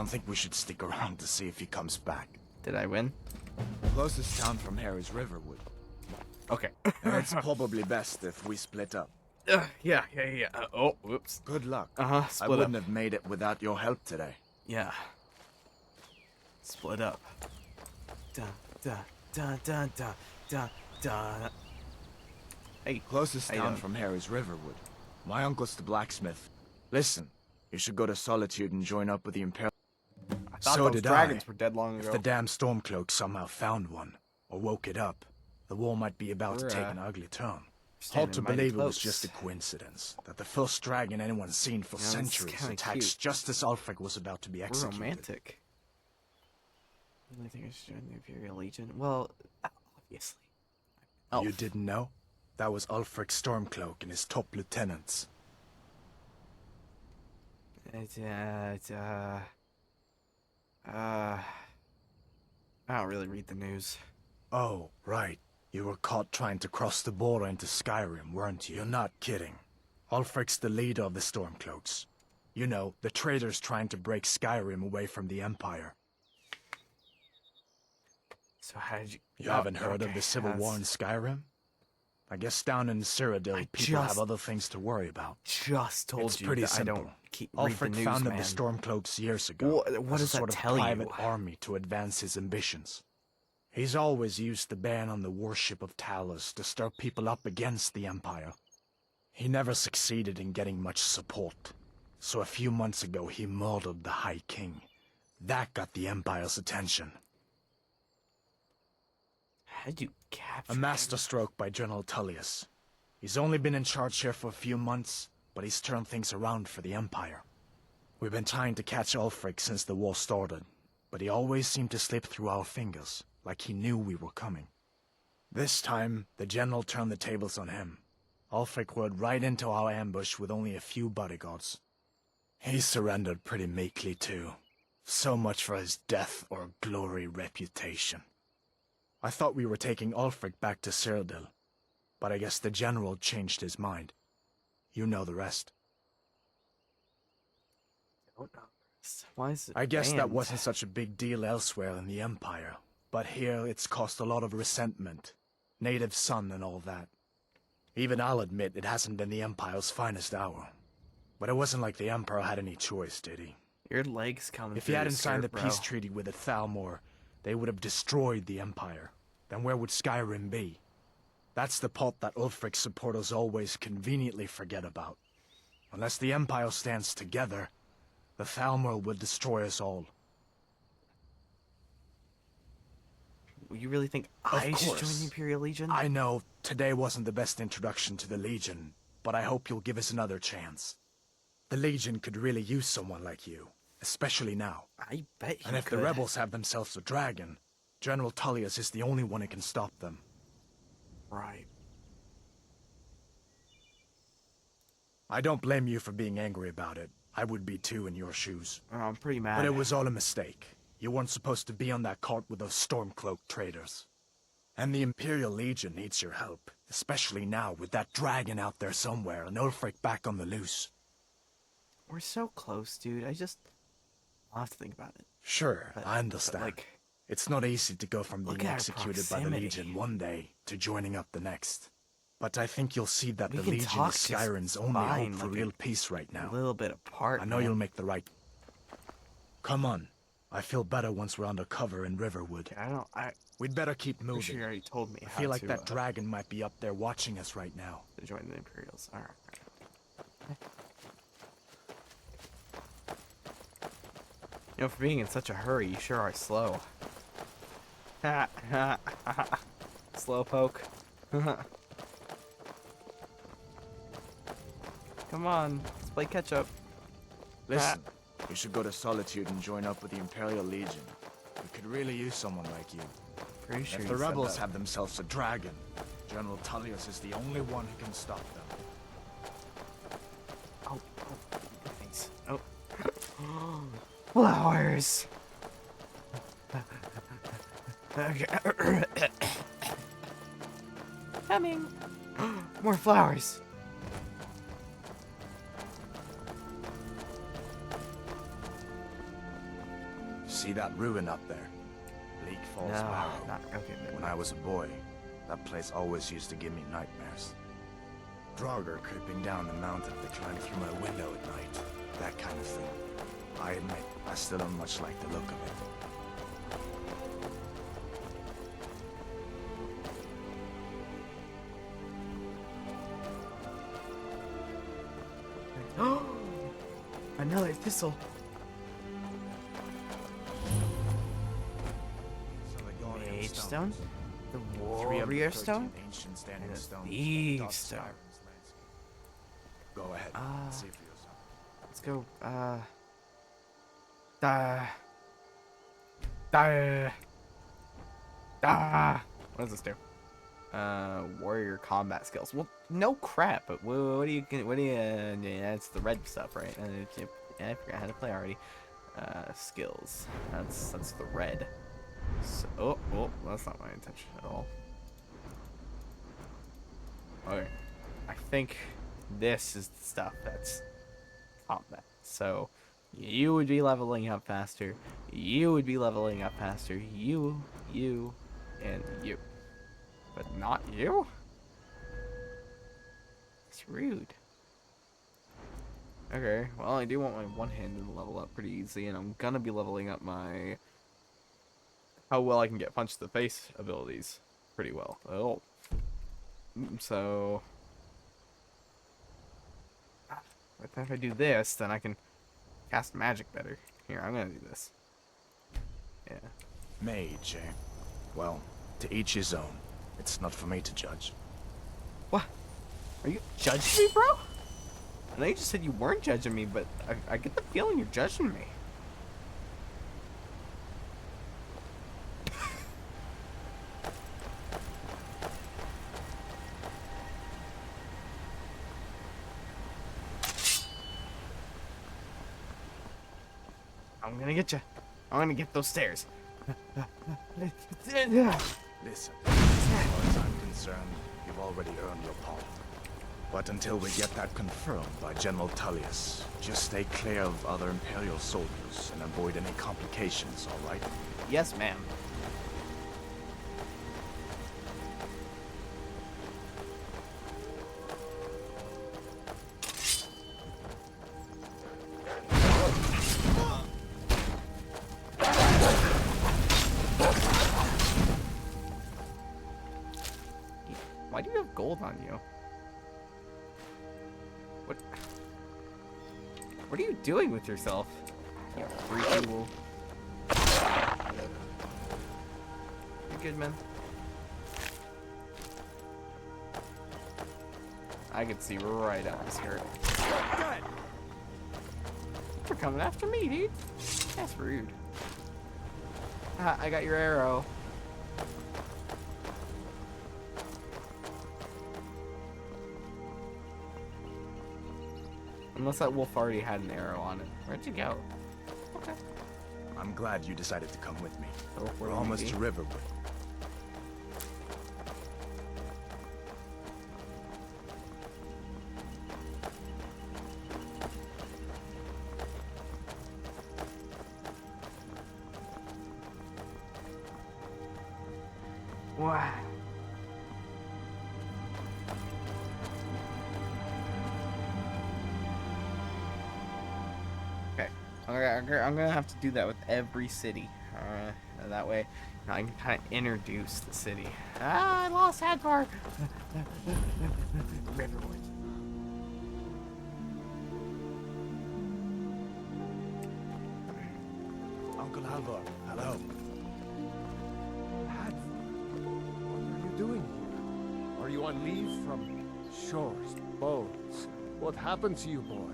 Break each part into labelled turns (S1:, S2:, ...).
S1: don't think we should stick around to see if he comes back.
S2: Did I win?
S1: Closest town from here is Riverwood.
S2: Okay.
S1: It's probably best if we split up.
S2: Yeah. Oh, whoops.
S1: Good luck.
S2: I
S1: I wouldn't have made it without your help today.
S2: Yeah. Split up. Da. Hey.
S1: Closest town from here is Riverwood. My uncle's the blacksmith. Listen, you should go to Solitude and join up with the Imperial.
S2: I thought
S1: So
S2: those
S1: did
S2: dragons
S1: I.
S2: were dead long ago.
S1: If the damn Stormcloak somehow found one, or woke it up, the war might be about to take an ugly turn. Hard to believe it was just a coincidence, that the first dragon anyone's seen for centuries attacks just as Ulfric was about to be executed.
S2: We're romantic. The only thing I should join the Imperial Legion. Well, obviously. Elf.
S1: You didn't know? That was Ulfric's Stormcloak and his top lieutenants.
S2: I don't really read the news.
S1: Oh, right. You were caught trying to cross the border into Skyrim, weren't you? You're not kidding. Ulfric's the leader of the Stormcloaks. You know, the traitors trying to break Skyrim away from the Empire.
S2: So how did you...
S1: You haven't heard of the Civil War in Skyrim? I guess down in Cyrodiil, people have other things to worry about.
S2: Just told
S1: It's
S2: you
S1: pretty
S2: that
S1: simple.
S2: I don't read the
S1: Ulfric
S2: news,
S1: founded
S2: man.
S1: the Stormcloaks years ago.
S2: What does
S1: as a
S2: that
S1: sort
S2: tell
S1: of
S2: you?
S1: private army to advance his ambitions. He's always used the ban on the worship of Talos to stir people up against the Empire. He never succeeded in getting much support, so a few months ago he murdered the High King. That got the Empire's attention.
S2: How'd you capture
S1: A masterstroke by General Tullius. He's only been in charge here for a few months, but he's turned things around for the Empire. We've been trying to catch Ulfric since the war started, but he always seemed to slip through our fingers, like he knew we were coming. This time, the general turned the tables on him. Ulfric rode right into our ambush with only a few bodyguards. He surrendered pretty meekly too. So much for his death or glory reputation. I thought we were taking Ulfric back to Cyrodiil, but I guess the general changed his mind. You know the rest.
S2: Why is it
S1: I guess that
S2: banned?
S1: wasn't such a big deal elsewhere in the Empire, but here it's caused a lot of resentment. Native son and all that. Even I'll admit it hasn't been the Empire's finest hour. But it wasn't like the Emperor had any choice, did he?
S2: Your legs coming.
S1: If he hadn't signed the peace treaty with the Thalmor, they would have destroyed the Empire. Then where would Skyrim be? That's the part that Ulfric's supporters always conveniently forget about. Unless the Empire stands together, the Thalmor will destroy us all.
S2: You really think I should join the Imperial Legion?
S1: I know today wasn't the best introduction to the Legion, but I hope you'll give us another chance. The Legion could really use someone like you, especially now.
S2: I bet you
S1: And if
S2: could.
S1: the rebels have themselves a dragon, General Tullius is the only one who can stop them.
S2: Right.
S1: I don't blame you for being angry about it. I would be too in your shoes.
S2: Oh, I'm pretty mad.
S1: But it was all a mistake. You weren't supposed to be on that cart with those Stormcloak traitors. And the Imperial Legion needs your help, especially now with that dragon out there somewhere and Ulfric back on the loose.
S2: We're so close, dude. I'll have to think about it.
S1: Sure,
S2: But-
S1: I understand.
S2: but, like,
S1: it's not easy to go from
S2: look
S1: being
S2: at our
S1: executed by the
S2: proximity.
S1: Legion one day to joining up the next. But I think you'll see that
S2: We
S1: the
S2: can
S1: Legion
S2: talk
S1: is
S2: just
S1: Skyrim's only
S2: fine,
S1: hope for
S2: like
S1: real peace right now.
S2: A little bit apart.
S1: I know
S2: man.
S1: you'll make the right... Come on. I feel better once we're under cover in Riverwood. We'd better keep
S2: Pretty
S1: moving.
S2: sure you already told me.
S1: I feel like that dragon might be up there watching us right now.
S2: To join the Imperials. All right. You know, for being in such a hurry, you sure are slow. Slow poke. Come on, let's play catch up.
S1: Listen, you should go to Solitude and join up with the Imperial Legion. We could really use someone like you.
S2: Pretty sure
S1: If
S2: you
S1: the
S2: said
S1: rebels
S2: that.
S1: have themselves a dragon, General Tullius is the only one who can stop them.
S2: Oh, thanks. Oh. Flowers. Coming. More flowers.
S1: See that ruin up there? Bleak Falls
S2: No,
S1: Barrow.
S2: not okay.
S1: When I was a boy, that place always used to give me nightmares. Draugr creeping down the mountain to climb through my window at night. That kind of thing. I admit, I still don't much like the look of it.
S2: Oh, another thistle.
S1: So the Guardian
S2: Mage
S1: Stones.
S2: stone, the
S1: Three of the
S2: warrior
S1: 13
S2: stone,
S1: ancient standing
S2: and the
S1: stones
S2: thief
S1: dot
S2: stone.
S1: Skyrim's landscape. Go ahead, see for yourself.
S2: Let's go. What does this do? Warrior combat skills. Well, no crap. But what do you? Yeah, it's the red stuff, right? I forgot how to play already. Skills. That's the red. So, oh, that's not my intention at all. Okay, I think this is the stuff that's combat. So, you would be leveling up faster. You would be leveling up faster. You, and you. But not you? It's rude. Okay, well, I do want my one-handed to level up pretty easy, and I'm gonna be leveling up my how well I can get punch to the face abilities pretty well. Oh. So if I do this, then I can cast magic better. Here, I'm gonna do this. Yeah.
S1: Mage, eh? Well, to each his own. It's not for me to judge.
S2: What? Are you judging me, bro? I know you just said you weren't judging me, but I get the feeling you're judging me. I'm gonna get you. I'm gonna get those stairs.
S1: Listen, as far as I'm concerned, you've already earned your pardon. But until we get that confirmed by General Tullius, just stay clear of other Imperial soldiers and avoid any complications, all right?
S2: Yes, ma'am. Why do you have gold on you? What are you doing with yourself? You freaky wolf. You good, man? I could see right out the skirt. You're coming after me, dude. That's rude. Ah, I got your arrow. Unless that wolf already had an arrow on it. Where'd you go? Okay.
S1: I'm glad you decided to come with me.
S2: Oh,
S1: We're almost to Riverwood.
S2: Wow. I'm gonna have to do that with every city. That way, I can kind of introduce the city. Ah, I lost Hadvar. Riverwood.
S1: Uncle Hadvar, hello.
S3: Hadvar, what are you doing here? Are you on leave from shores, boats? What happened to you, boy?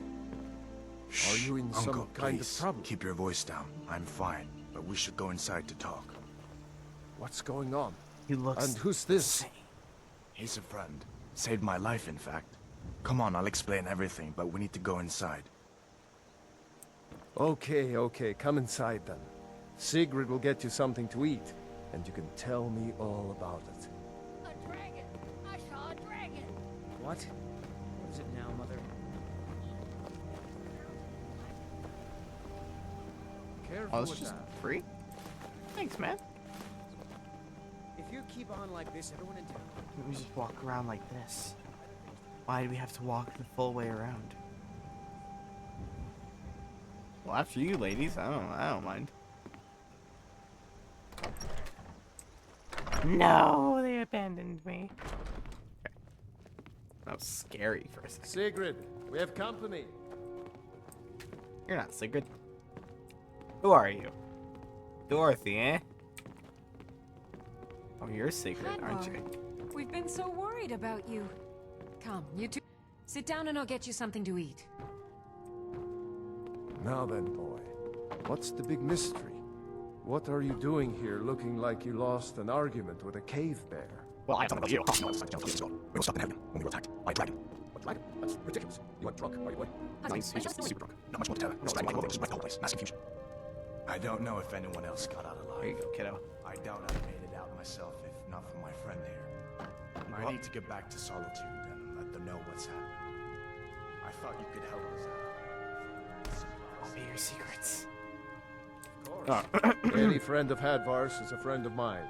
S3: Are you in
S1: Uncle,
S3: some kind
S1: please,
S3: of trouble?
S1: keep your voice down. I'm fine, but we should go inside to talk.
S3: What's going on?
S2: He looks.
S3: And who's this?
S1: He's a friend. Saved my life, in fact. Come on, I'll explain everything, but we need to go inside.
S3: Okay, come inside then. Sigrid will get you something to eat, and you can tell me all about it.
S4: A dragon! I saw a dragon!
S5: What? What is it now, Mother?
S3: Careful
S2: Oh, it's
S3: with
S2: just
S3: that.
S2: free? Thanks, man.
S5: If you keep on like this, everyone in town.
S2: Let me just walk around like this. Why do we have to walk the full way around? Well, after you, ladies, I don't mind. No, they abandoned me. Okay. That was scary for a second.
S3: Sigrid, we have company.
S2: You're not Sigrid. Who are you? Dorothy, eh? Oh, you're Sigrid, aren't you?
S6: Hadvar, we've been so worried about you. Come, you two. Sit down and I'll get you something to eat.
S3: Now then, boy. What's the big mystery? What are you doing here looking like you lost an argument with a cave bear?
S1: Well, I don't know about you. No, it's like 2 years ago. We were stuck in Helgen when we were attacked by a dragon. What dragon? That's ridiculous. You went drunk, are you, boy?
S2: He's just super drunk.
S1: Not much more to tell. No, dragon just wrecked the whole place. Mass confusion. I don't know if anyone else got out
S2: There you
S1: alive.
S2: go, kiddo.
S1: I doubt I made it out myself if not for my friend here. I need to get back to Solitude and let them know what's happening. I thought you could help us out.
S2: I'll be your secrets.
S3: Any friend of Hadvar's is a friend of mine.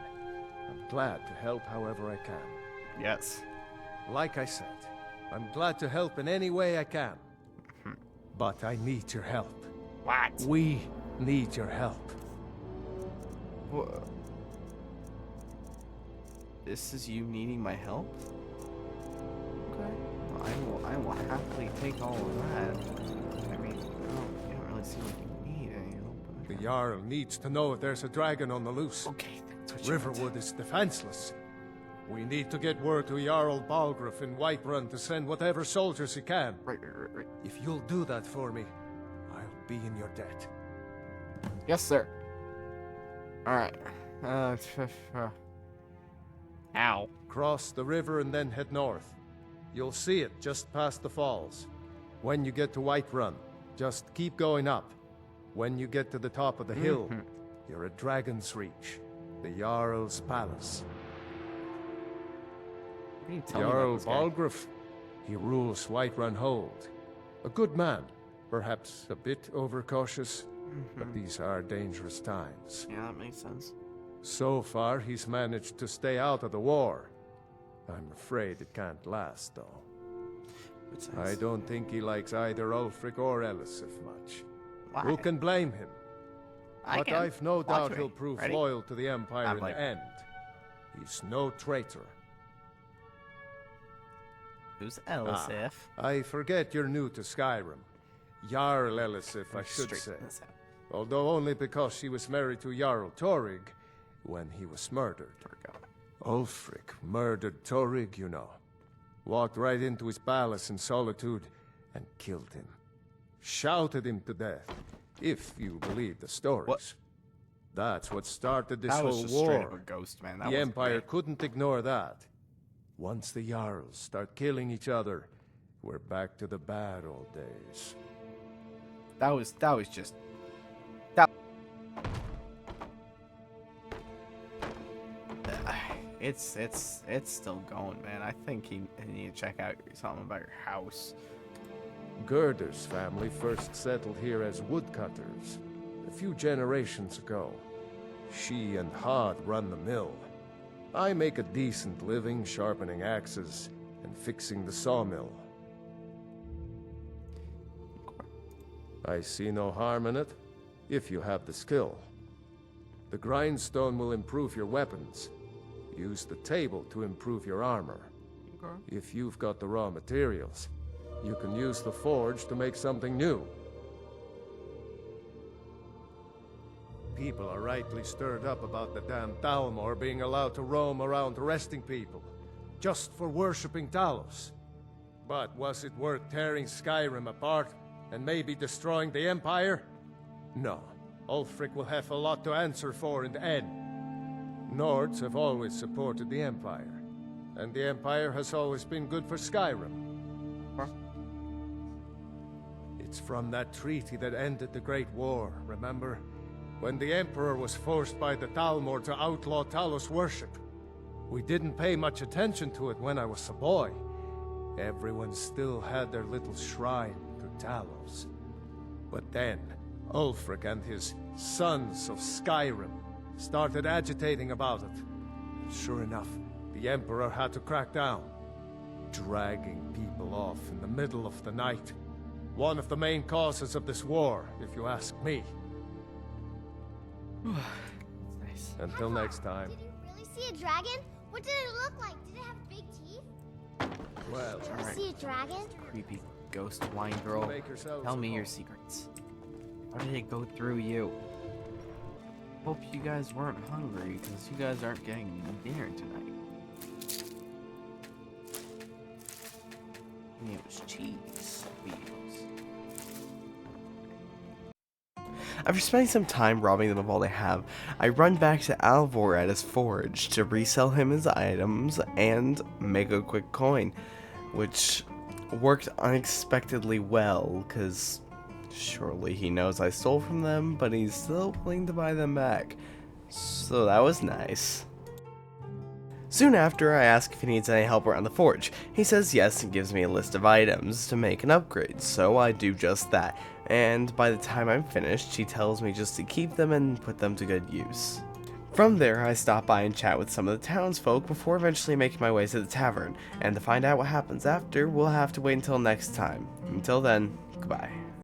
S3: I'm glad to help however I can.
S2: Yes.
S3: Like I said, I'm glad to help in any way I can. But I need your help.
S2: What?
S3: We need your help.
S2: Wha- This is you needing my help? Okay. Well, I will happily take all of that. I mean, you don't really seem like you need any help.
S3: The Jarl needs to know if there's a dragon on the loose.
S2: Okay, that's what you meant.
S3: Riverwood is defenseless. We need to get word to Jarl Balgruuf in Whiterun to send whatever soldiers he can.
S2: Right.
S3: If you'll do that for me, I'll be in your debt.
S2: Yes, sir. Alright. Ow.
S3: Cross the river and then head north. You'll see it just past the falls. When you get to Whiterun, just keep going up. When you get to the top of the hill, you're at Dragon's Reach, the Jarl's palace.
S2: What are you telling me
S3: Jarl
S2: about this guy?
S3: Balgruuf, he rules Whiterun Hold. A good man, perhaps a bit overcautious, but these are dangerous times.
S2: Yeah, that makes sense.
S3: So far, he's managed to stay out of the war. I'm afraid it can't last, though.
S2: Which
S3: I
S2: sense?
S3: don't think he likes either Ulfric or Elisif much.
S2: Why?
S3: Who can blame him? But
S2: can.
S3: I've no
S2: Watch
S3: doubt
S2: me.
S3: he'll prove
S2: Ready?
S3: loyal to the Empire
S2: I'm
S3: in
S2: like-
S3: the end. He's no traitor.
S2: Who's Elisif?
S3: I forget you're new to Skyrim. Jarl Elisif, I should say.
S2: Straighten this out.
S3: Although only because she was married to Jarl Torrig when he was murdered.
S2: There we go.
S3: Ulfric murdered Torrig, you know. Walked right into his palace in Solitude and killed him. Shouted him to death, if you believe the stories.
S2: What?
S3: That's what started this
S2: That was
S3: whole
S2: just straight
S3: war.
S2: up a ghost, man. That
S3: The
S2: wasn't
S3: Empire
S2: me.
S3: couldn't ignore that. Once the Jarls start killing each other, we're back to the bad old days.
S2: That was just. That. It's still going, man. I think you need to check out something about your house.
S3: Gerder's family first settled here as woodcutters a few generations ago. She and Had run the mill. I make a decent living sharpening axes and fixing the sawmill. I see no harm in it, if you have the skill. The grindstone will improve your weapons. Use the table to improve your armor. If you've got the raw materials, you can use the forge to make something new. People are rightly stirred up about the damn Thalmor being allowed to roam around arresting people, just for worshipping Talos. But was it worth tearing Skyrim apart and maybe destroying the Empire? No. Ulfric will have a lot to answer for in the end. Nords have always supported the Empire, and the Empire has always been good for Skyrim. It's from that treaty that ended the Great War, remember? When the Emperor was forced by the Thalmor to outlaw Talos worship. We didn't pay much attention to it when I was a boy. Everyone still had their little shrine to Talos. But then, Ulfric and his sons of Skyrim started agitating about it. And sure enough, the Emperor had to crack down, dragging people off in the middle of the night. One of the main causes of this war, if you ask me.
S2: Nice.
S3: Until next time.
S7: Did you really see a dragon? What did it look like? Did it have big teeth?
S3: Well,
S7: Did you
S2: Alright.
S7: see a dragon?
S2: Creepy ghost wine girl.
S3: Make yourselves
S2: Tell me
S3: at
S2: your
S3: home.
S2: secrets. How did it go through you? Hope you guys weren't hungry, because you guys aren't getting dinner tonight. It was cheese wheels. After spending some time robbing them of all they have, I run back to Alvor at his forge to resell him his items and make a quick coin, which worked unexpectedly well, because surely he knows I stole from them, but he's still willing to buy them back. So that was nice. Soon after, I ask if he needs any help around the forge. He says yes and gives me a list of items to make an upgrade, so I do just that. And by the time I'm finished, he tells me just to keep them and put them to good use. From there, I stop by and chat with some of the townsfolk before eventually making my way to the tavern. And to find out what happens after, we'll have to wait until next time. Until then, goodbye.